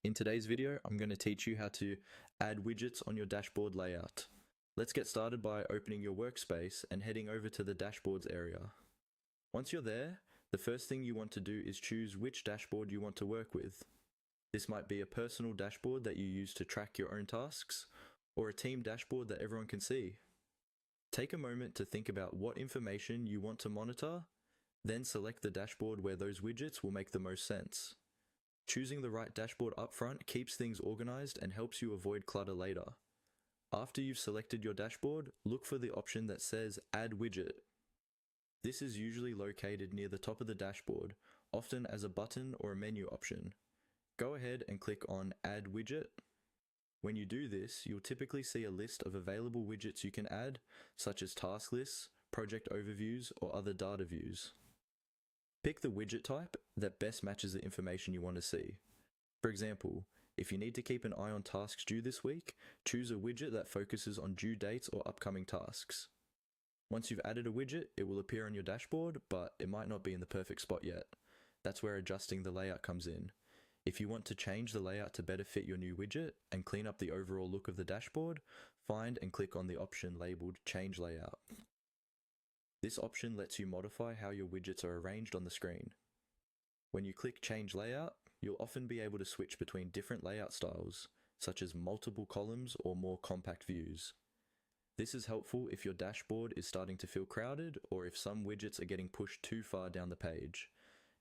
In today's video, I'm going to teach you how to add widgets on your dashboard layout. Let's get started by opening your workspace and heading over to the dashboards area. Once you're there, the first thing you want to do is choose which dashboard you want to work with. This might be a personal dashboard that you use to track your own tasks, or a team dashboard that everyone can see. Take a moment to think about what information you want to monitor, then select the dashboard where those widgets will make the most sense. Choosing the right dashboard up front keeps things organized and helps you avoid clutter later. After you've selected your dashboard, look for the option that says Add Widget. This is usually located near the top of the dashboard, often as a button or a menu option. Go ahead and click on Add Widget. When you do this, you'll typically see a list of available widgets you can add, such as task lists, project overviews, or other data views. Pick the widget type that best matches the information you want to see. For example, if you need to keep an eye on tasks due this week, choose a widget that focuses on due dates or upcoming tasks. Once you've added a widget, it will appear on your dashboard, but it might not be in the perfect spot yet. That's where adjusting the layout comes in. If you want to change the layout to better fit your new widget and clean up the overall look of the dashboard, find and click on the option labeled Change Layout. This option lets you modify how your widgets are arranged on the screen. When you click Change Layout, you'll often be able to switch between different layout styles, such as multiple columns or more compact views. This is helpful if your dashboard is starting to feel crowded or if some widgets are getting pushed too far down the page.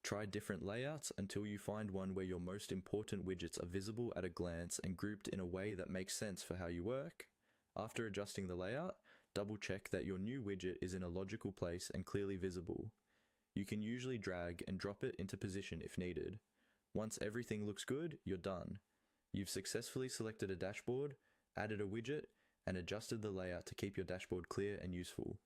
Try different layouts until you find one where your most important widgets are visible at a glance and grouped in a way that makes sense for how you work. After adjusting the layout, double check that your new widget is in a logical place and clearly visible. You can usually drag and drop it into position if needed. Once everything looks good, you're done. You've successfully selected a dashboard, added a widget, and adjusted the layout to keep your dashboard clear and useful.